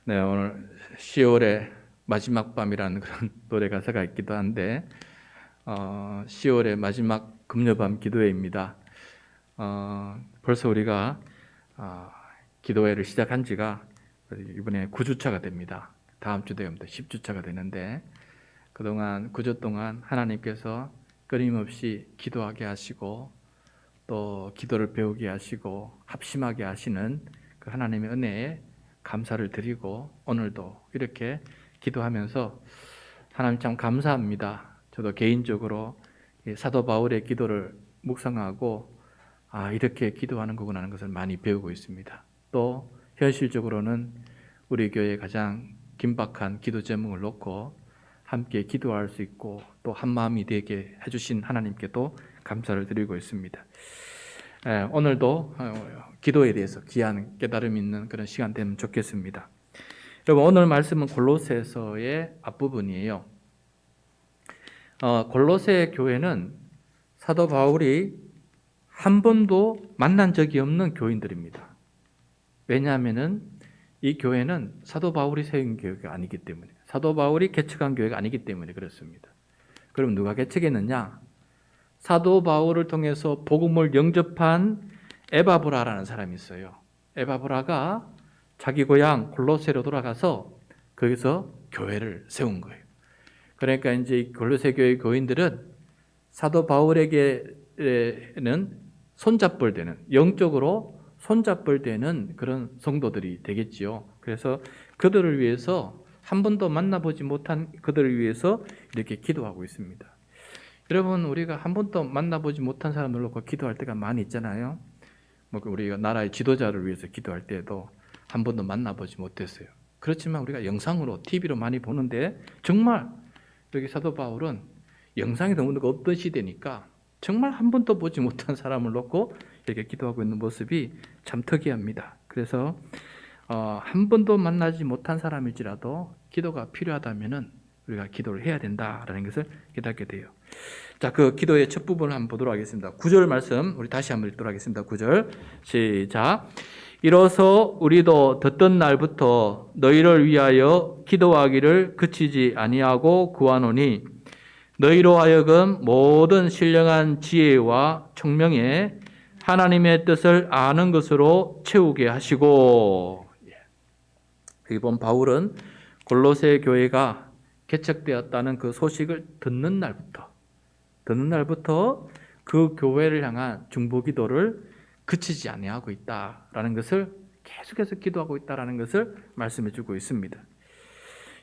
네, 오늘 10월의 마지막 밤이라는 그런 노래 가사가 있기도 한데 10월의 마지막 금요밤 기도회입니다. 벌써 우리가 기도회를 시작한 지가 이번에 9주차가 됩니다. 다음 주 되면 10주차가 되는데 그동안 9주 동안 하나님께서 끊임없이 기도하게 하시고 또 기도를 배우게 하시고 합심하게 하시는 그 하나님의 은혜에 감사를 드리고 오늘도 이렇게 기도하면서 하나님 참 감사합니다. 저도 개인적으로 사도 바울의 기도를 묵상하고 이렇게 기도하는 거구나 하는 것을 많이 배우고 있습니다. 또 현실적으로는 우리 교회에 가장 긴박한 기도 제목을 놓고 함께 기도할 수 있고 또 한마음이 되게 해주신 하나님께도 감사를 드리고 있습니다. 오늘도 기도에 대해서 귀한 깨달음 있는 그런 시간 되면 좋겠습니다. 여러분, 오늘 말씀은 골로새서의 앞부분이에요. 골로새 교회는 사도 바울이 한 번도 만난 적이 없는 교인들입니다. 왜냐하면은 이 교회는 사도 바울이 세운 교회가 아니기 때문에, 사도 바울이 개척한 교회가 아니기 때문에 그렇습니다. 그럼 누가 개척했느냐? 사도 바울을 통해서 복음을 영접한 에바브라라는 사람이 있어요. 에바브라가 자기 고향 골로새로 돌아가서 거기서 교회를 세운 거예요. 그러니까 이제 골로새 교회 교인들은 사도 바울에게는 손잡벌 되는, 영적으로 손잡벌 되는 그런 성도들이 되겠지요. 그래서 그들을 위해서 한 번도 만나보지 못한 그들을 위해서 이렇게 기도하고 있습니다. 여러분, 우리가 한 번도 만나보지 못한 사람들 놓고 기도할 때가 많이 있잖아요. 우리가 나라의 지도자를 위해서 기도할 때도 한 번도 만나보지 못했어요. 그렇지만 우리가 영상으로, TV로 많이 보는데 정말 여기 사도 바울은 영상이 너무 없던 시대니까 정말 한 번도 보지 못한 사람을 놓고 이렇게 기도하고 있는 모습이 참 특이합니다. 그래서 한 번도 만나지 못한 사람일지라도 기도가 필요하다면은 우리가 기도를 해야 된다라는 것을 깨닫게 돼요. 자, 그 기도의 첫 부분을 한번 보도록 하겠습니다. 9절 말씀 우리 다시 한번 읽도록 하겠습니다. 9절 시작. 이로써 우리도 듣던 날부터 너희를 위하여 기도하기를 그치지 아니하고 구하노니 너희로 하여금 모든 신령한 지혜와 총명에 하나님의 뜻을 아는 것으로 채우게 하시고. 이번 바울은 골로새 교회가 개척되었다는 그 소식을 듣는 날부터 그 교회를 향한 중보 기도를 그치지 아니하고 있다라는 것을, 계속해서 기도하고 있다라는 것을 말씀해 주고 있습니다.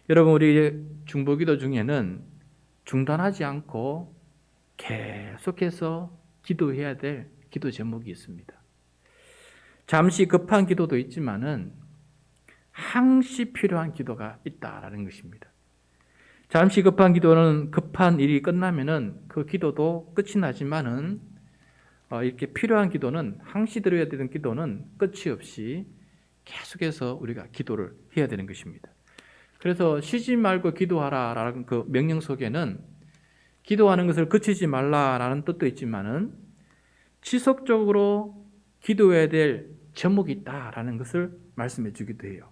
여러분, 우리 중보 기도 중에는 중단하지 않고 계속해서 기도해야 될 기도 제목이 있습니다. 잠시 급한 기도도 있지만은 항시 필요한 기도가 있다라는 것입니다. 잠시 급한 기도는 급한 일이 끝나면은 그 기도도 끝이 나지만은 이렇게 필요한 기도는, 항시 드려야 되는 기도는 끝이 없이 계속해서 우리가 기도를 해야 되는 것입니다. 그래서 쉬지 말고 기도하라라는 그 명령 속에는 기도하는 것을 그치지 말라라는 뜻도 있지만은 지속적으로 기도해야 될 제목이 있다라는 것을 말씀해 주기도 해요.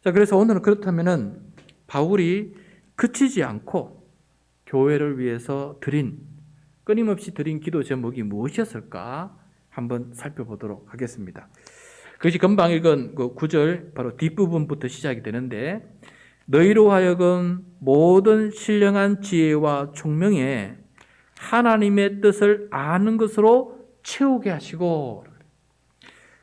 자, 그래서 오늘은 그렇다면은 바울이 그치지 않고 교회를 위해서 끊임없이 드린 기도 제목이 무엇이었을까 한번 살펴보도록 하겠습니다. 그것이 금방 읽은 그 9절 바로 뒷부분부터 시작이 되는데, 너희로 하여금 모든 신령한 지혜와 총명에 하나님의 뜻을 아는 것으로 채우게 하시고.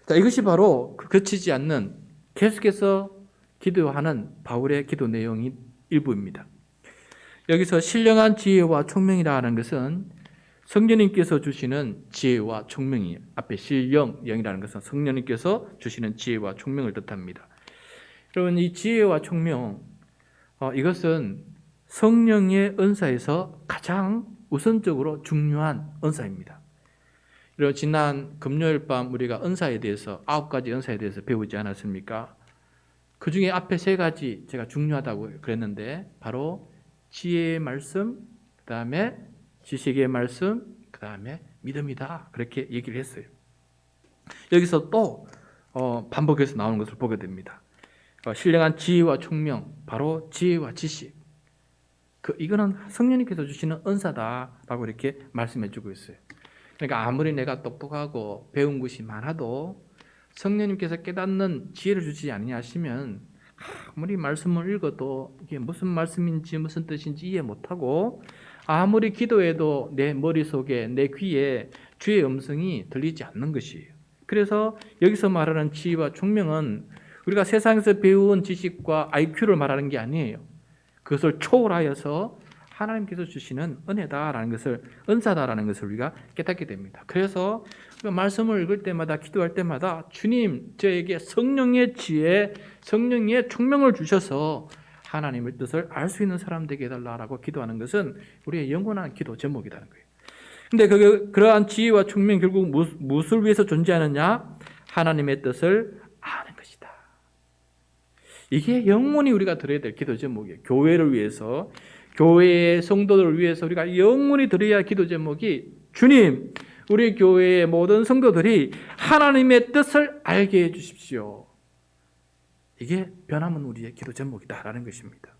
자, 이것이 바로 그치지 않는, 계속해서 기도하는 바울의 기도 내용이 일부입니다. 여기서 신령한 지혜와 총명이라는 것은 성령님께서 주시는 지혜와 총명이에요. 앞에 신령이라는 것은 성령님께서 주시는 지혜와 총명을 뜻합니다. 여러분, 이 지혜와 총명, 이것은 성령의 은사에서 가장 우선적으로 중요한 은사입니다. 여러분, 지난 금요일 밤 우리가 은사에 대해서 9가지 은사에 대해서 배우지 않았습니까? 그 중에 앞에 3가지 제가 중요하다고 그랬는데 바로 지혜의 말씀, 그 다음에 지식의 말씀, 그 다음에 믿음이다, 그렇게 얘기를 했어요. 여기서 또 반복해서 나오는 것을 보게 됩니다. 신령한 지혜와 총명, 바로 지혜와 지식. 이거는 성령님께서 주시는 은사다라고 이렇게 말씀해주고 있어요. 그러니까 아무리 내가 똑똑하고 배운 것이 많아도 성령님께서 깨닫는 지혜를 주지 아니냐 하시면 아무리 말씀을 읽어도 이게 무슨 말씀인지 무슨 뜻인지 이해 못하고 아무리 기도해도 내 머릿속에 내 귀에 주의 음성이 들리지 않는 것이에요. 그래서 여기서 말하는 지혜와 총명은 우리가 세상에서 배운 지식과 IQ를 말하는 게 아니에요. 그것을 초월하여서 하나님께서 주시는 은혜다라는 것을, 은사다라는 것을 우리가 깨닫게 됩니다. 그래서 말씀을 읽을 때마다, 기도할 때마다 주님 저에게 성령의 지혜, 성령의 총명을 주셔서 하나님의 뜻을 알 수 있는 사람 되게 해달라고 기도하는 것은 우리의 영원한 기도 제목이라는 거예요. 근데 그러한 지혜와 총명 결국 무엇을 위해서 존재하느냐? 하나님의 뜻을 아는 것이다. 이게 영원히 우리가 들어야 될 기도 제목이에요. 교회를 위해서, 교회의 성도들을 위해서 우리가 영원히 들어야 할 기도 제목이 주님, 우리 교회의 모든 성도들이 하나님의 뜻을 알게 해 주십시오. 이게 변함은 우리의 기도 제목이다라는 것입니다.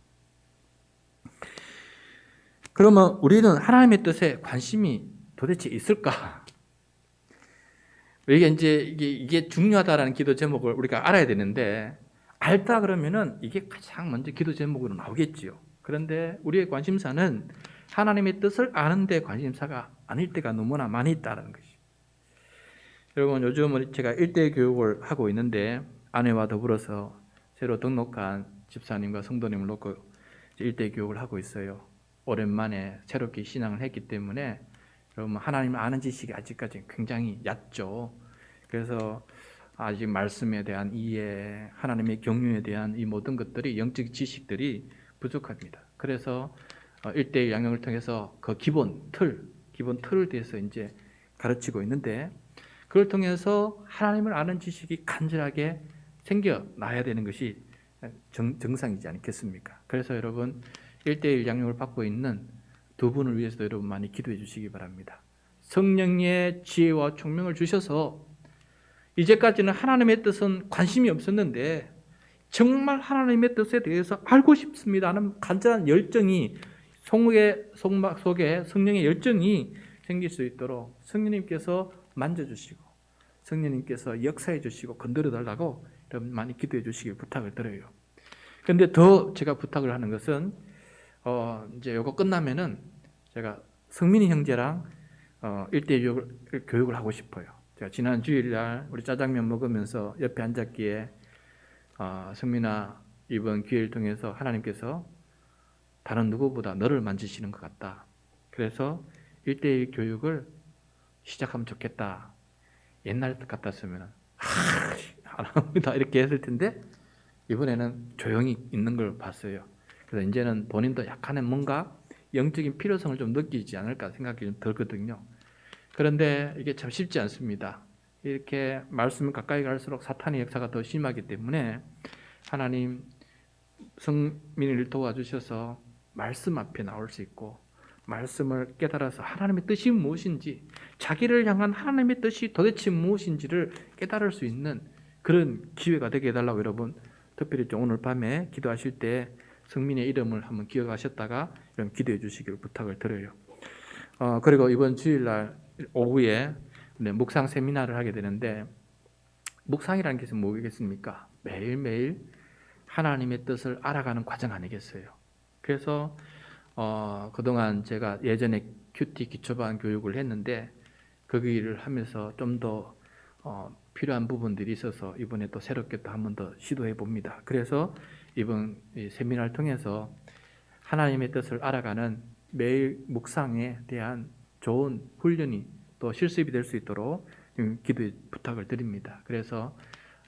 그러면 우리는 하나님의 뜻에 관심이 도대체 있을까? 이게 중요하다라는 기도 제목을 우리가 알아야 되는데, 알다 그러면은 이게 가장 먼저 기도 제목으로 나오겠지요. 그런데 우리의 관심사는 하나님의 뜻을 아는 데 관심사가 아닐 때가 너무나 많이 있다는 것이. 여러분, 요즘은 제가 일대 교육을 하고 있는데 아내와 더불어서 새로 등록한 집사님과 성도님을 놓고 일대 교육을 하고 있어요. 오랜만에 새롭게 신앙을 했기 때문에 여러분, 하나님을 아는 지식이 아직까지 굉장히 얕죠. 그래서 아직 말씀에 대한 이해, 하나님의 경륜에 대한 이 모든 것들이, 영적 지식들이 부족합니다. 그래서 1대1 양육을 통해서 그 기본 틀을 대해서 이제 가르치고 있는데, 그걸 통해서 하나님을 아는 지식이 간절하게 생겨나야 되는 것이 정상이지 않겠습니까? 그래서 여러분, 1대1 양육을 받고 있는 두 분을 위해서도 여러분 많이 기도해 주시기 바랍니다. 성령의 지혜와 총명을 주셔서 이제까지는 하나님의 뜻은 관심이 없었는데 정말 하나님의 뜻에 대해서 알고 싶습니다 하는 간절한 열정이, 속막 속에 성령의 열정이 생길 수 있도록 성령님께서 만져주시고 성령님께서 역사해 주시고 건드려 달라고 여러분 많이 기도해 주시길 부탁을 드려요. 그런데 더 제가 부탁을 하는 것은 이제 요거 끝나면은 제가 성민이 형제랑 1대1 교육을 하고 싶어요. 제가 지난 주일날 우리 짜장면 먹으면서 옆에 앉았기에 성민아, 이번 기회를 통해서 하나님께서 다른 누구보다 너를 만지시는 것 같다. 그래서 1대1 교육을 시작하면 좋겠다. 옛날 같았으면 안 합니다 이렇게 했을 텐데 이번에는 조용히 있는 걸 봤어요. 그래서 이제는 본인도 약간의 뭔가 영적인 필요성을 좀 느끼지 않을까 생각이 좀 들거든요. 그런데 이게 참 쉽지 않습니다. 이렇게 말씀을 가까이 갈수록 사탄의 역사가 더 심하기 때문에 하나님 성민을 도와주셔서 말씀 앞에 나올 수 있고 말씀을 깨달아서 하나님의 뜻이 무엇인지, 자기를 향한 하나님의 뜻이 도대체 무엇인지를 깨달을 수 있는 그런 기회가 되게 해달라고 여러분, 특별히 오늘 밤에 기도하실 때 성민의 이름을 한번 기억하셨다가 이런 기도해 주시기를 부탁을 드려요. 그리고 이번 주일날 오후에 묵상 세미나를 하게 되는데, 묵상이라는 것은 뭐겠습니까? 매일매일 하나님의 뜻을 알아가는 과정 아니겠어요? 그래서 그동안 제가 예전에 큐티 기초반 교육을 했는데 거기를 하면서 좀 더 필요한 부분들이 있어서 이번에 또 새롭게 또 한 번 더 시도해 봅니다. 그래서 이번 세미나를 통해서 하나님의 뜻을 알아가는 매일 묵상에 대한 좋은 훈련이 또 실습이 될 수 있도록 기도의 부탁을 드립니다. 그래서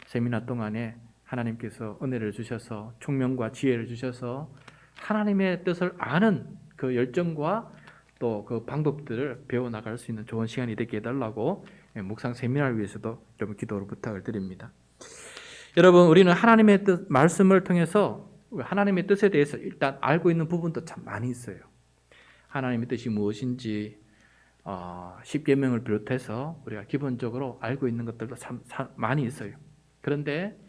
세미나 동안에 하나님께서 은혜를 주셔서 총명과 지혜를 주셔서 하나님의 뜻을 아는 그 열정과 또 그 방법들을 배워나갈 수 있는 좋은 시간이 되게 해달라고 묵상 세미나를 위해서도 여러분 기도로 부탁을 드립니다. 여러분, 우리는 하나님의 뜻, 말씀을 통해서 하나님의 뜻에 대해서 일단 알고 있는 부분도 참 많이 있어요. 하나님의 뜻이 무엇인지 10계명을 비롯해서 우리가 기본적으로 알고 있는 것들도 참 많이 있어요. 그런데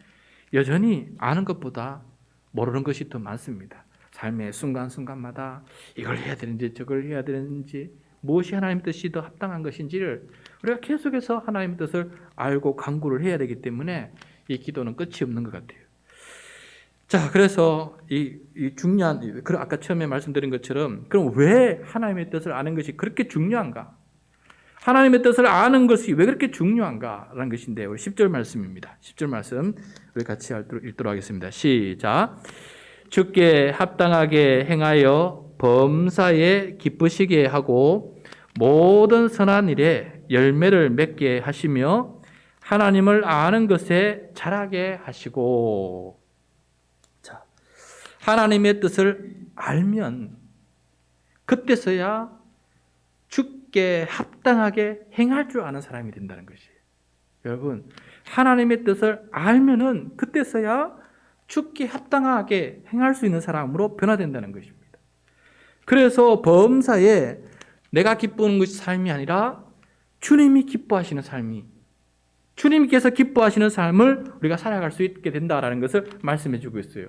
여전히 아는 것보다 모르는 것이 더 많습니다. 삶의 순간순간마다 이걸 해야 되는지 저걸 해야 되는지 무엇이 하나님의 뜻이 더 합당한 것인지를 우리가 계속해서 하나님의 뜻을 알고 간구를 해야 되기 때문에 이 기도는 끝이 없는 것 같아요. 자, 그래서 이 중요한, 아까 처음에 말씀드린 것처럼 그럼 왜 하나님의 뜻을 아는 것이 그렇게 중요한가? 하나님의 뜻을 아는 것이 왜 그렇게 중요한가라는 것인데 우리 10절 말씀입니다. 10절 말씀 우리 같이 읽도록 하겠습니다. 시작. 주께 합당하게 행하여 범사에 기쁘시게 하고 모든 선한 일에 열매를 맺게 하시며 하나님을 아는 것에 자라게 하시고. 자, 하나님의 뜻을 알면 그때서야 주께 합당하게 행할 줄 아는 사람이 된다는 것이에요. 여러분, 하나님의 뜻을 알면은 그때서야 주께 합당하게 행할 수 있는 사람으로 변화된다는 것입니다. 그래서 범사에 내가 기쁘는 것이 삶이 아니라 주님이 기뻐하시는 삶이, 주님께서 기뻐하시는 삶을 우리가 살아갈 수 있게 된다는 것을 말씀해 주고 있어요.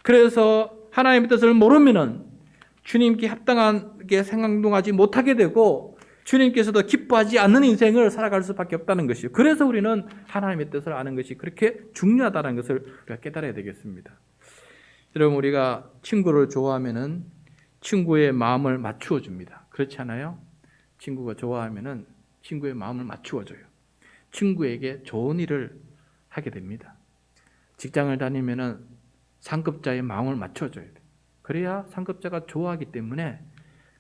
그래서 하나님의 뜻을 모르면은 주님께 합당하게 행동하지 못하게 되고 주님께서도 기뻐하지 않는 인생을 살아갈 수밖에 없다는 것이요. 그래서 우리는 하나님의 뜻을 아는 것이 그렇게 중요하다는 것을 우리가 깨달아야 되겠습니다. 여러분, 우리가 친구를 좋아하면은 친구의 마음을 맞추어 줍니다. 그렇지 않아요? 친구가 좋아하면은 친구의 마음을 맞추어 줘요. 친구에게 좋은 일을 하게 됩니다. 직장을 다니면은 상급자의 마음을 맞춰 줘야 돼요. 그래야 상급자가 좋아하기 때문에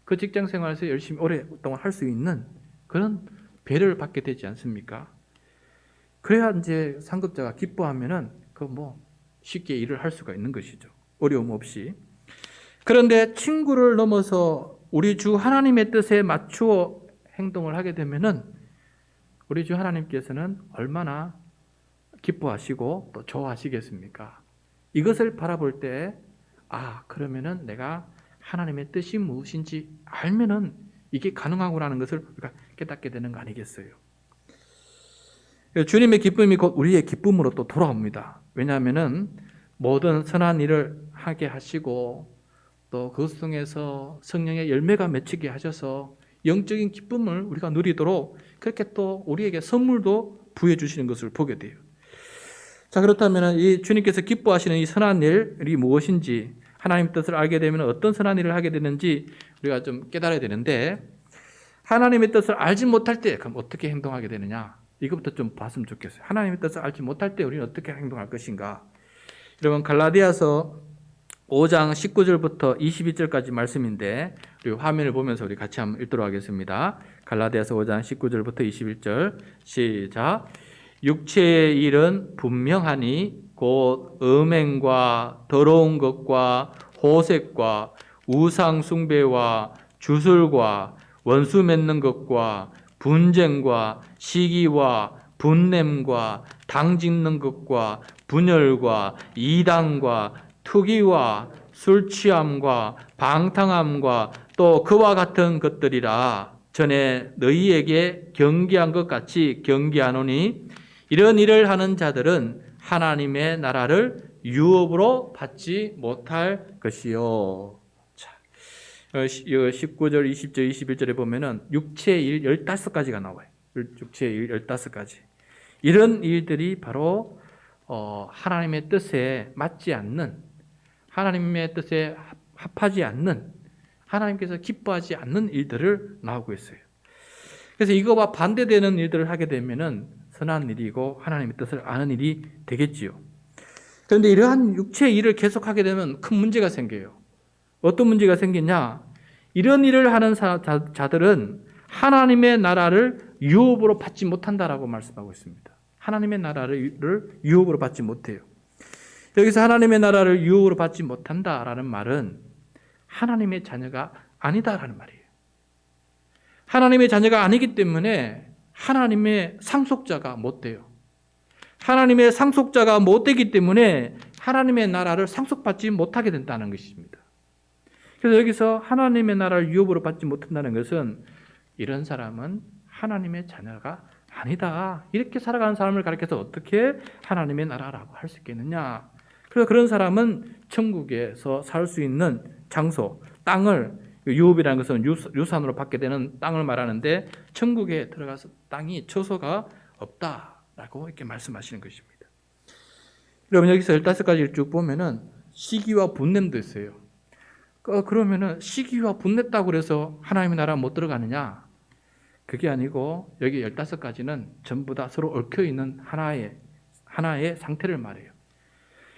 그 직장 생활에서 열심히 오랫동안 할 수 있는 그런 배려를 받게 되지 않습니까? 그래야 이제 상급자가 기뻐하면은 쉽게 일을 할 수가 있는 것이죠. 어려움 없이. 그런데 친구를 넘어서 우리 주 하나님의 뜻에 맞추어 행동을 하게 되면은 우리 주 하나님께서는 얼마나 기뻐하시고 또 좋아하시겠습니까? 이것을 바라볼 때 그러면은 내가 하나님의 뜻이 무엇인지 알면은 이게 가능하구나는 것을 우리가 깨닫게 되는 거 아니겠어요? 주님의 기쁨이 곧 우리의 기쁨으로 또 돌아옵니다. 왜냐하면은 모든 선한 일을 하게 하시고 또 그것 통해서 성령의 열매가 맺히게 하셔서 영적인 기쁨을 우리가 누리도록 그렇게 또 우리에게 선물도 부여 주시는 것을 보게 돼요. 자, 그렇다면 이 주님께서 기뻐하시는 이 선한 일이 무엇인지, 하나님 뜻을 알게 되면 어떤 선한 일을 하게 되는지 우리가 좀 깨달아야 되는데, 하나님의 뜻을 알지 못할 때 그럼 어떻게 행동하게 되느냐, 이것부터 좀 봤으면 좋겠어요. 하나님의 뜻을 알지 못할 때 우리는 어떻게 행동할 것인가. 여러분, 갈라디아서 5장 19절부터 22절까지 말씀인데 우리 화면을 보면서 우리 같이 한번 읽도록 하겠습니다. 갈라디아서 5장 19절부터 21절 시작. 육체의 일은 분명하니 곧 음행과 더러운 것과 호색과 우상 숭배와 주술과 원수 맺는 것과 분쟁과 시기와 분냄과 당짓는 것과 분열과 이단과 투기와 술취함과 방탕함과 또 그와 같은 것들이라. 전에 너희에게 경계한 것 같이 경계하노니 이런 일을 하는 자들은 하나님의 나라를 유업으로 받지 못할 것이요. 자, 19절, 20절, 21절에 보면은 육체의 일 15가지가 나와요. 육체의 일 15가지. 이런 일들이 바로 하나님의 뜻에 맞지 않는, 하나님의 뜻에 합하지 않는, 하나님께서 기뻐하지 않는 일들을 나오고 있어요. 그래서 이거와 반대되는 일들을 하게 되면은 선한 일이고 하나님의 뜻을 아는 일이 되겠지요. 그런데 이러한 육체의 일을 계속하게 되면 큰 문제가 생겨요. 어떤 문제가 생기냐? 이런 일을 하는 자들은 하나님의 나라를 유업으로 받지 못한다라고 말씀하고 있습니다. 하나님의 나라를 유업으로 받지 못해요. 여기서 하나님의 나라를 유업으로 받지 못한다라는 말은 하나님의 자녀가 아니다라는 말이에요. 하나님의 자녀가 아니기 때문에 하나님의 상속자가 못 돼요. 하나님의 상속자가 못 되기 때문에 하나님의 나라를 상속받지 못하게 된다는 것입니다. 그래서 여기서 하나님의 나라를 유업으로 받지 못한다는 것은 이런 사람은 하나님의 자녀가 아니다. 이렇게 살아가는 사람을 가리켜서 어떻게 하나님의 나라라고 할 수 있겠느냐. 그래서 그런 사람은 천국에서 살 수 있는 장소, 땅을, 유업이라는 것은 유산으로 받게 되는 땅을 말하는데 천국에 들어가서 땅이 처소가 없다라고 이렇게 말씀하시는 것입니다. 여러분 여기서 15가지를 쭉 보면은 시기와 분냄도 있어요. 그러면은 시기와 분냈다고 그래서 하나님의 나라 못 들어가느냐? 그게 아니고 여기 15가지는 전부 다 서로 얽혀있는 하나의 상태를 말해요.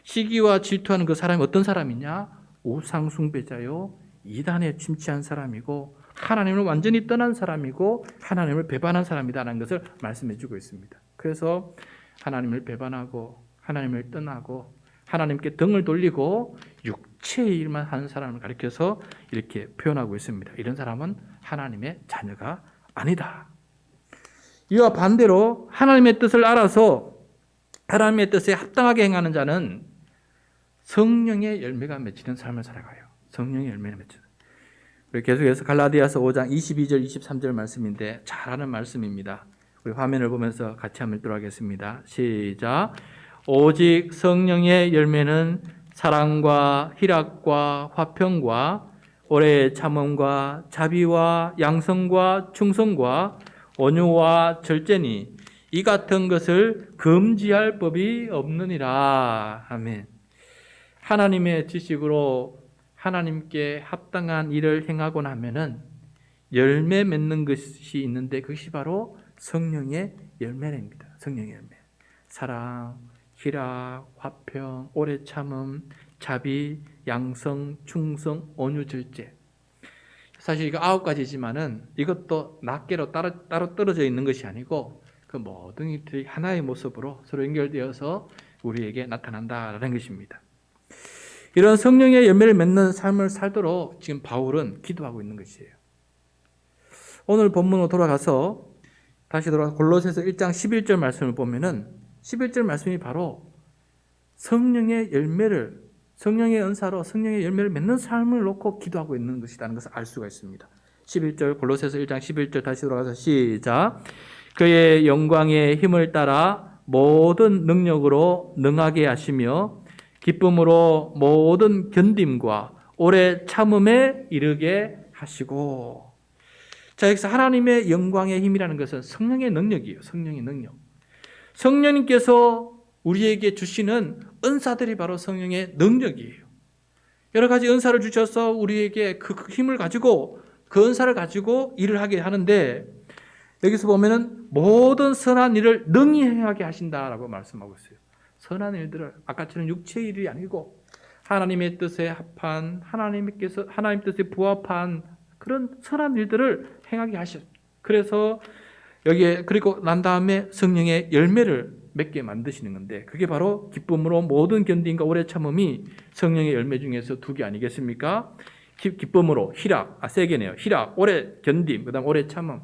시기와 질투하는 그 사람이 어떤 사람이냐? 우상 숭배자요, 이단에 침체한 사람이고 하나님을 완전히 떠난 사람이고 하나님을 배반한 사람이다라는 것을 말씀해 주고 있습니다. 그래서 하나님을 배반하고 하나님을 떠나고 하나님께 등을 돌리고 육체의 일만 하는 사람을 가리켜서 이렇게 표현하고 있습니다. 이런 사람은 하나님의 자녀가 아니다. 이와 반대로 하나님의 뜻을 알아서 하나님의 뜻에 합당하게 행하는 자는 성령의 열매가 맺히는 삶을 살아가요. 성령의 열매를 맺히는. 우리 계속해서 갈라디아서 5장 22절 23절 말씀인데 잘 아는 말씀입니다. 우리 화면을 보면서 같이 한번 읽도록 하겠습니다. 시작. 오직 성령의 열매는 사랑과 희락과 화평과 오래 참음과 자비와 양성과 충성과 온유와 절제니 이 같은 것을 금지할 법이 없느니라. 아멘. 하나님의 지식으로 하나님께 합당한 일을 행하고 나면은 열매 맺는 것이 있는데 그것이 바로 성령의 열매입니다. 성령의 열매. 사랑, 희락, 화평, 오래 참음, 자비, 양성, 충성, 온유, 절제. 사실 이거 9가지지만은 이것도 낱개로 따로 떨어져 있는 것이 아니고 그 모든 것들이 하나의 모습으로 서로 연결되어서 우리에게 나타난다라는 것입니다. 이런 성령의 열매를 맺는 삶을 살도록 지금 바울은 기도하고 있는 것이에요. 오늘 본문으로 돌아가서 골로새서 1장 11절 말씀을 보면은 11절 말씀이 바로 성령의 열매를, 성령의 은사로 성령의 열매를 맺는 삶을 놓고 기도하고 있는 것이라는 것을 알 수가 있습니다. 11절 골로새서 1장 11절 다시 돌아가서 시작. 그의 영광의 힘을 따라 모든 능력으로 능하게 하시며 기쁨으로 모든 견딤과 오래 참음에 이르게 하시고. 자, 여기서 하나님의 영광의 힘이라는 것은 성령의 능력이에요. 성령의 능력. 성령님께서 우리에게 주시는 은사들이 바로 성령의 능력이에요. 여러 가지 은사를 주셔서 우리에게 그 힘을 가지고 그 은사를 가지고 일을 하게 하는데 여기서 보면은 모든 선한 일을 능히 행하게 하신다라고 말씀하고 있어요. 선한 일들을 아까처럼 육체의 일이 아니고 하나님의 뜻에 합한 하나님 뜻에 부합한 그런 선한 일들을 행하게 하셨어요. 그래서 여기에 그리고 난 다음에 성령의 열매를 맺게 만드시는 건데 그게 바로 기쁨으로 모든 견딤과 오래 참음이 성령의 열매 중에서 2개 아니겠습니까? 기쁨으로 희락, 3개네요. 희락, 오래 견딤, 그다음 오래 참음.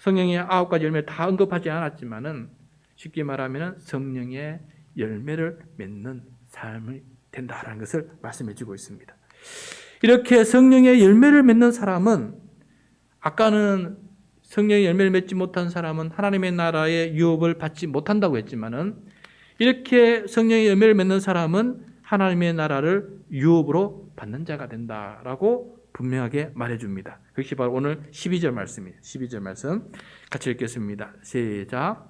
성령의 9가지 열매를 다 언급하지 않았지만은 쉽게 말하면 성령의 열매를 맺는 삶이 된다라는 것을 말씀해 주고 있습니다. 이렇게 성령의 열매를 맺는 사람은 아까는 성령의 열매를 맺지 못한 사람은 하나님의 나라의 유업을 받지 못한다고 했지만은 이렇게 성령의 열매를 맺는 사람은 하나님의 나라를 유업으로 받는 자가 된다라고 분명하게 말해줍니다. 그것이 바로 오늘 12절 말씀이에요. 12절 말씀 같이 읽겠습니다. 시작.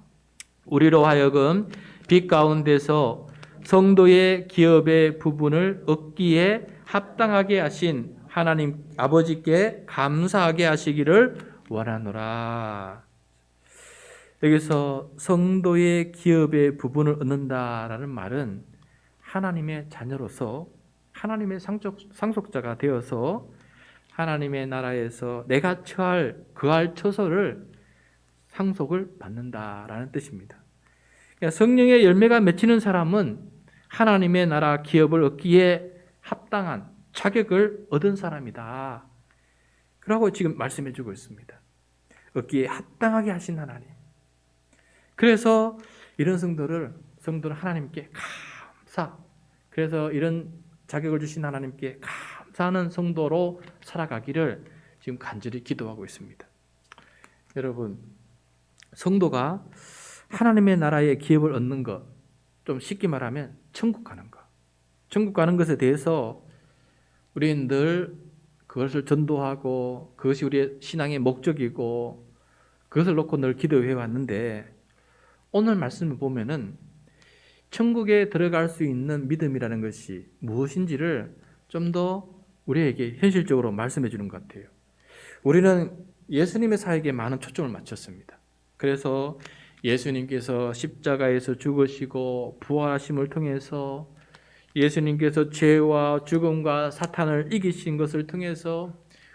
우리로 하여금 빛 가운데서 성도의 기업의 부분을 얻기에 합당하게 하신 하나님 아버지께 감사하게 하시기를 원하노라. 여기서 성도의 기업의 부분을 얻는다라는 말은 하나님의 자녀로서 하나님의 상속자가 되어서 하나님의 나라에서 내가 거할 처소를 상속을 받는다라는 뜻입니다. 그러니까 성령의 열매가 맺히는 사람은 하나님의 나라 기업을 얻기에 합당한 자격을 얻은 사람이다. 그러고 지금 말씀해 주고 있습니다. 얻기에 합당하게 하신 하나님. 그래서 이런 성도를 하나님께 감사. 그래서 이런 자격을 주신 하나님께 감사하는 성도로 살아가기를 지금 간절히 기도하고 있습니다. 여러분, 성도가 하나님의 나라의 기업을 얻는 것, 좀 쉽게 말하면 천국 가는 것. 천국 가는 것에 대해서 우리는 늘 그것을 전도하고 그것이 우리의 신앙의 목적이고 그것을 놓고 늘 기도해 왔는데, 오늘 말씀을 보면은 천국에 들어갈 수 있는 믿음이라는 것이 무엇인지를 좀 더 우리에게 현실적으로 말씀해 주는 것 같아요. 우리는 예수님의 사역에 많은 초점을 맞췄습니다. 그래서 예수님께서 십자가에서 죽으시고 부활하심을 통해서 예수님께서 죄와 죽음과 사탄을 이기신 것을 통해서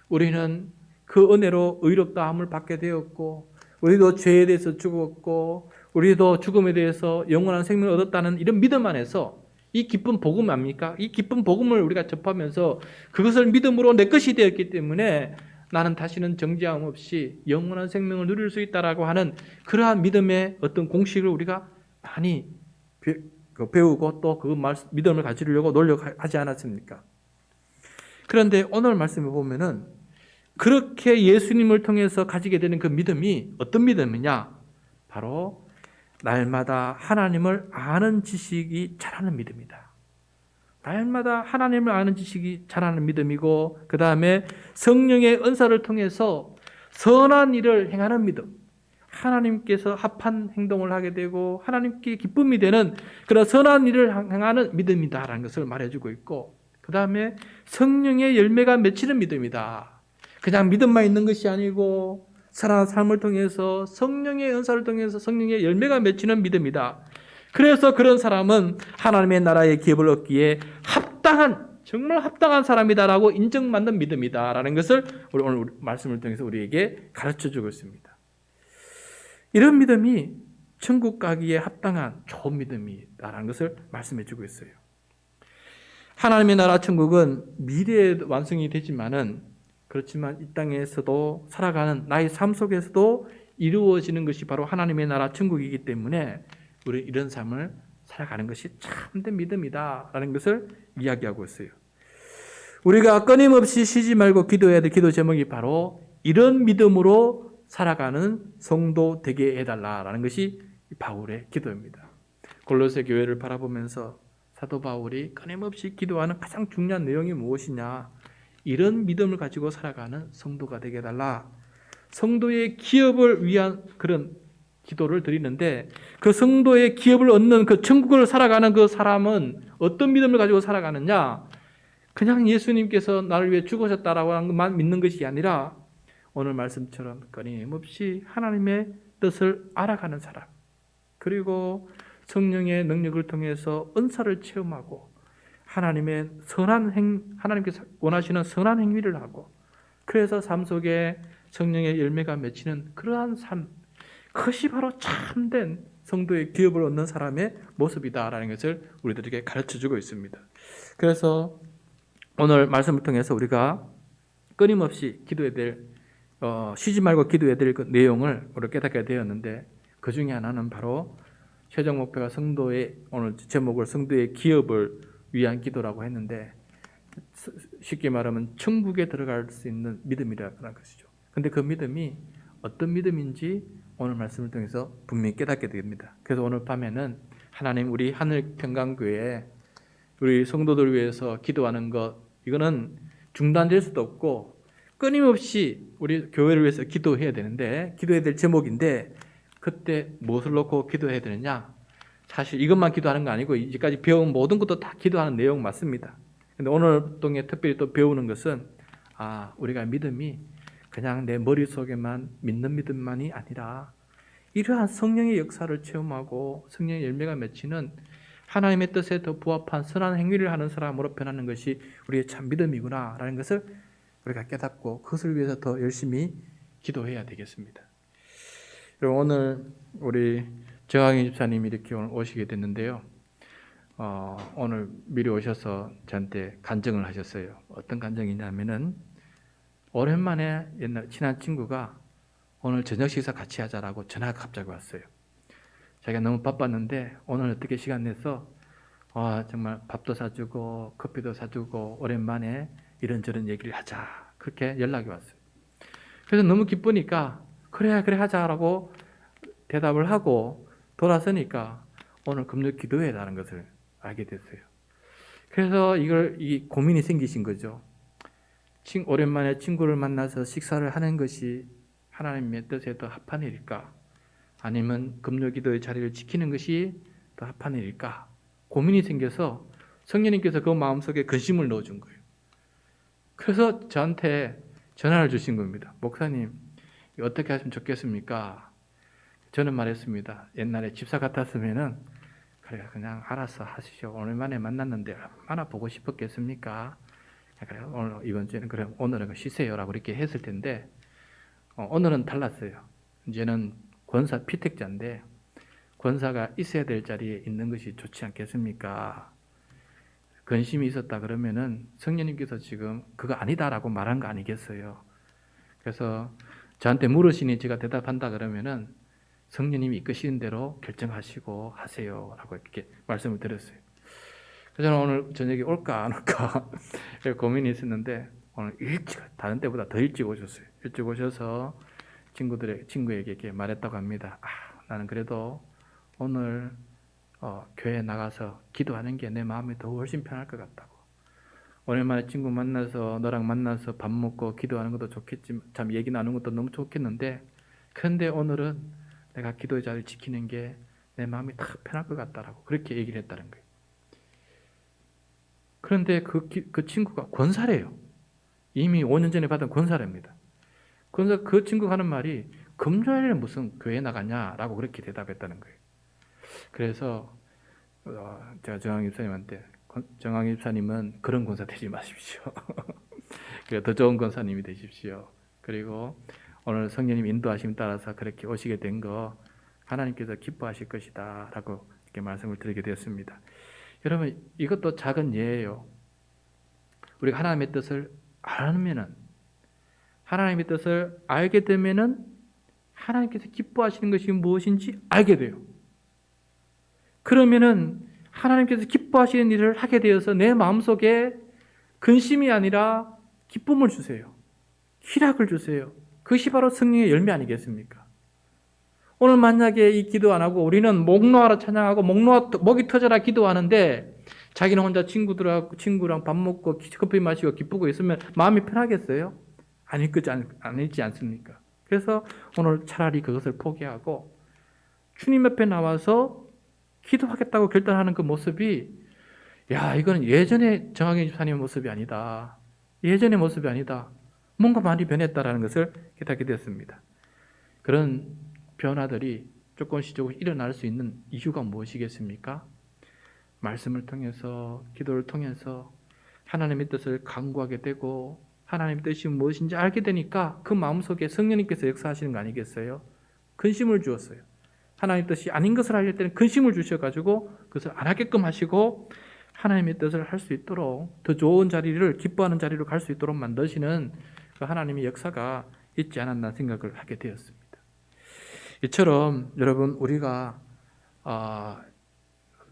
우리는 그 은혜로 의롭다함을 받게 되었고, 우리도 죄에 대해서 죽었고, 우리도 죽음에 대해서 영원한 생명을 얻었다는 이런 믿음 안에서 이 기쁜 복음 아닙니까? 이 기쁜 복음을 우리가 접하면서 그것을 믿음으로 내 것이 되었기 때문에 나는 다시는 정죄함 없이 영원한 생명을 누릴 수 있다라고 하는 그러한 믿음의 어떤 공식을 우리가 많이 배우고 또 그 믿음을 가지려고 노력하지 않았습니까? 그런데 오늘 말씀을 보면은 그렇게 예수님을 통해서 가지게 되는 그 믿음이 어떤 믿음이냐? 바로 날마다 하나님을 아는 지식이 자라는 믿음이다. 날마다 하나님을 아는 지식이 자라는 믿음이고, 그 다음에 성령의 은사를 통해서 선한 일을 행하는 믿음, 하나님께서 합한 행동을 하게 되고 하나님께 기쁨이 되는 그런 선한 일을 행하는 믿음이다라는 것을 말해주고 있고, 그 다음에 성령의 열매가 맺히는 믿음이다. 그냥 믿음만 있는 것이 아니고 살아난 삶을 통해서 성령의 은사를 통해서 성령의 열매가 맺히는 믿음이다. 그래서 그런 사람은 하나님의 나라의 기업을 얻기에 정말 합당한 사람이다라고 인정받는 믿음이다라는 것을 오늘 말씀을 통해서 우리에게 가르쳐주고 있습니다. 이런 믿음이 천국 가기에 합당한 좋은 믿음이다라는 것을 말씀해주고 있어요. 하나님의 나라 천국은 미래에 완성이 되지만은, 그렇지만 이 땅에서도 살아가는 나의 삶 속에서도 이루어지는 것이 바로 하나님의 나라 천국이기 때문에 우리 이런 삶을 살아가는 것이 참된 믿음이다라는 것을 이야기하고 있어요. 우리가 끊임없이 쉬지 말고 기도해야 될 기도 제목이 바로 이런 믿음으로 살아가는 성도 되게 해달라라는 것이 바울의 기도입니다. 골로새 교회를 바라보면서 사도 바울이 끊임없이 기도하는 가장 중요한 내용이 무엇이냐? 이런 믿음을 가지고 살아가는 성도가 되게 해달라. 성도의 기업을 위한 그런 기도를 드리는데, 그 성도의 기업을 얻는 그 천국을 살아가는 그 사람은 어떤 믿음을 가지고 살아가느냐? 그냥 예수님께서 나를 위해 죽으셨다라고 하는 것만 믿는 것이 아니라 오늘 말씀처럼 끊임없이 하나님의 뜻을 알아가는 사람, 그리고 성령의 능력을 통해서 은사를 체험하고 하나님의 하나님께서 원하시는 선한 행위를 하고, 그래서 삶 속에 성령의 열매가 맺히는 그러한 삶, 그것이 바로 참된 성도의 기업을 얻는 사람의 모습이다라는 것을 우리들에게 가르쳐주고 있습니다. 그래서 오늘 말씀을 통해서 우리가 끊임없이 기도해야 될, 쉬지 말고 기도해야 될 그 내용을 우리가 깨닫게 되었는데, 그 중에 하나는 바로 최종 목표가 성도의, 오늘 제목을 성도의 기업을 위한 기도라고 했는데, 쉽게 말하면 천국에 들어갈 수 있는 믿음이라는 것이죠. 근데 그 믿음이 어떤 믿음인지 오늘 말씀을 통해서 분명히 깨닫게 됩니다. 그래서 오늘 밤에는 하나님, 우리 하늘평강교회 우리 성도들 위해서 기도하는 것, 이거는 중단될 수도 없고 끊임없이 우리 교회를 위해서 기도해야 되는데, 기도해야 될 제목인데, 그때 무엇을 놓고 기도해야 되느냐? 사실 이것만 기도하는 거 아니고 이제까지 배운 모든 것도 다 기도하는 내용 맞습니다. 근데 오늘 동에 특별히 또 배우는 것은, 우리가 믿음이 그냥 내 머릿속에만 믿는 믿음만이 아니라 이러한 성령의 역사를 체험하고 성령의 열매가 맺히는 하나님의 뜻에 더 부합한 선한 행위를 하는 사람으로 변하는 것이 우리의 참 믿음이구나라는 것을 우리가 깨닫고 그것을 위해서 더 열심히 기도해야 되겠습니다. 그리고 오늘 우리 정학인 집사님이 이렇게 오늘 오시게 됐는데요. 오늘 미리 오셔서 저한테 간증을 하셨어요. 어떤 간증이냐면은, 오랜만에 옛날 친한 친구가 오늘 저녁 식사 같이 하자라고 전화가 갑자기 왔어요. 자기가 너무 바빴는데 오늘 어떻게 시간 내서 정말 밥도 사주고 커피도 사주고 오랜만에 이런저런 얘기를 하자, 그렇게 연락이 왔어요. 그래서 너무 기쁘니까 그래 하자라고 대답을 하고 돌아서니까 오늘 금요 기도회라는 것을 알게 됐어요. 그래서 이 고민이 생기신 거죠. 오랜만에 친구를 만나서 식사를 하는 것이 하나님의 뜻에 더 합한 일일까? 아니면 금요 기도의 자리를 지키는 것이 더 합한 일일까? 고민이 생겨서 성령님께서 그 마음속에 근심을 넣어준 거예요. 그래서 저한테 전화를 주신 겁니다. 목사님, 어떻게 하시면 좋겠습니까? 저는 말했습니다. 옛날에 집사 같았으면은 그래 그냥 알아서 하시죠. 오랜만에 만났는데 얼마나 보고 싶었겠습니까? 그래 오늘 이번 주에는 그래 오늘은 쉬세요라고 이렇게 했을 텐데 오늘은 달랐어요. 이제는 권사 피택자인데 권사가 있어야 될 자리에 있는 것이 좋지 않겠습니까? 근심이 있었다 그러면은 성령님께서 지금 그거 아니다라고 말한 거 아니겠어요? 그래서 저한테 물으시니 제가 대답한다 그러면은 성령님이 이끄시는 대로 결정하시고 하세요라고 이렇게 말씀을 드렸어요. 그래서 저는 오늘 저녁에 올까 안 올까 고민이 있었는데 오늘 일찍 다른 때보다 더 일찍 오셨어요. 일찍 오셔서 친구에게 이렇게 말했다고 합니다. 나는 그래도 오늘 교회 나가서 기도하는 게 내 마음이 더 훨씬 편할 것 같다고. 오랜만에 친구 만나서 너랑 만나서 밥 먹고 기도하는 것도 좋겠지만 참 얘기 나누는 것도 너무 좋겠는데 그런데 오늘은 내가 기도의 자리를 지키는 게 내 마음이 더 편할 것 같다라고 그렇게 얘기를 했다는 거예요. 그런데 그 친구가 권사래요. 이미 5년 전에 받은 권사랍니다. 그래서 그 친구가 하는 말이 금요일에 무슨 교회 나가냐라고 그렇게 대답했다는 거예요. 그래서 제가 정황 입사님한테 정황 입사님은 그런 권사 되지 마십시오. 더 좋은 권사님이 되십시오. 그리고 오늘 성령님 인도하심 따라서 그렇게 오시게 된 거 하나님께서 기뻐하실 것이다 라고 이렇게 말씀을 드리게 되었습니다. 여러분 이것도 작은 예예요. 우리가 하나님의 뜻을 알면은 하나님의 뜻을 알게 되면은 하나님께서 기뻐하시는 것이 무엇인지 알게 돼요. 그러면은 하나님께서 기뻐하시는 일을 하게 되어서 내 마음속에 근심이 아니라 기쁨을 주세요. 희락을 주세요. 그것이 바로 성령의 열매 아니겠습니까? 오늘 만약에 이 기도 안 하고 우리는 목 놓아라 찬양하고 목이 터져라 기도하는데 자기는 혼자 친구랑 밥 먹고 커피 마시고 기쁘고 있으면 마음이 편하겠어요? 아니지 않습니까? 그래서 오늘 차라리 그것을 포기하고 주님 옆에 나와서 기도하겠다고 결단하는 그 모습이 이거는 예전에 정학인 집사님의 모습이 아니다. 예전의 모습이 아니다. 뭔가 많이 변했다라는 것을 깨닫게 되었습니다. 그런 변화들이 조금씩 일어날 수 있는 이유가 무엇이겠습니까? 말씀을 통해서 기도를 통해서 하나님의 뜻을 간구하게 되고 하나님의 뜻이 무엇인지 알게 되니까 그 마음속에 성령님께서 역사하시는 거 아니겠어요? 근심을 주었어요. 하나님의 뜻이 아닌 것을 할 때는 근심을 주셔가지고 그것을 안 하게끔 하시고 하나님의 뜻을 할 수 있도록 더 좋은 자리를 기뻐하는 자리로 갈 수 있도록 만드시는 그 하나님의 역사가 있지 않았나 생각을 하게 되었습니다. 이처럼 여러분 우리가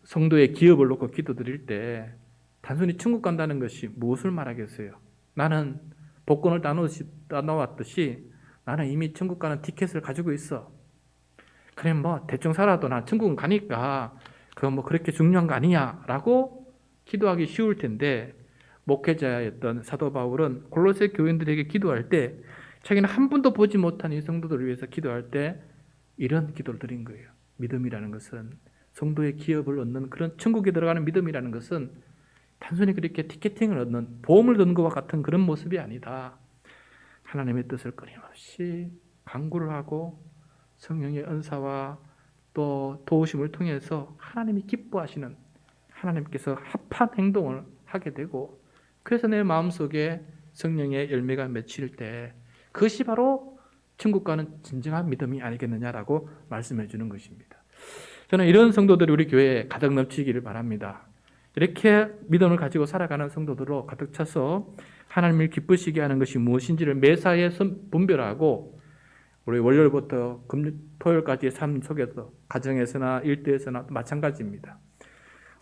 성도의 기업을 놓고 기도드릴 때 단순히 천국 간다는 것이 무엇을 말하겠어요? 나는 복권을 따놓았듯이 나는 이미 천국 가는 티켓을 가지고 있어. 그래 대충 살아도 난 천국은 가니까 그건 그렇게 중요한 거 아니야 라고 기도하기 쉬울 텐데 목회자였던 사도 바울은 골로새 교인들에게 기도할 때 자기는 한 번도 보지 못한 이 성도들을 위해서 기도할 때 이런 기도를 드린 거예요. 믿음이라는 것은 성도의 기업을 얻는 그런 천국에 들어가는 믿음이라는 것은 단순히 그렇게 티켓팅을 얻는 보험을 드는 것과 같은 그런 모습이 아니다. 하나님의 뜻을 끊임없이 간구를 하고 성령의 은사와 또 도우심을 통해서 하나님이 기뻐하시는 하나님께서 합한 행동을 하게 되고 그래서 내 마음속에 성령의 열매가 맺힐 때 그것이 바로 천국 가는 진정한 믿음이 아니겠느냐라고 말씀해 주는 것입니다. 저는 이런 성도들이 우리 교회에 가득 넘치기를 바랍니다. 이렇게 믿음을 가지고 살아가는 성도들로 가득 차서 하나님을 기쁘시게 하는 것이 무엇인지를 매사에 분별하고 우리 월요일부터 토요일까지의 삶 속에서 가정에서나 일터에서나 마찬가지입니다.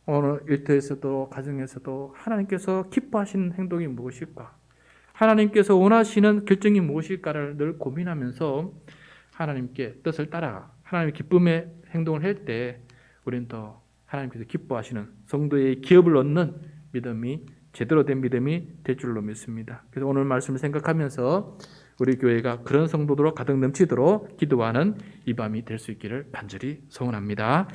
오늘 일터에서도 가정에서도 하나님께서 기뻐하시는 행동이 무엇일까? 하나님께서 원하시는 결정이 무엇일까를 늘 고민하면서 하나님께 뜻을 따라 하나님의 기쁨의 행동을 할 때 우리는 더 하나님께서 기뻐하시는 성도의 기업을 얻는 믿음이 제대로 된 믿음이 될 줄로 믿습니다. 그래서 오늘 말씀을 생각하면서 우리 교회가 그런 성도들로 가득 넘치도록 기도하는 이 밤이 될 수 있기를 간절히 소원합니다.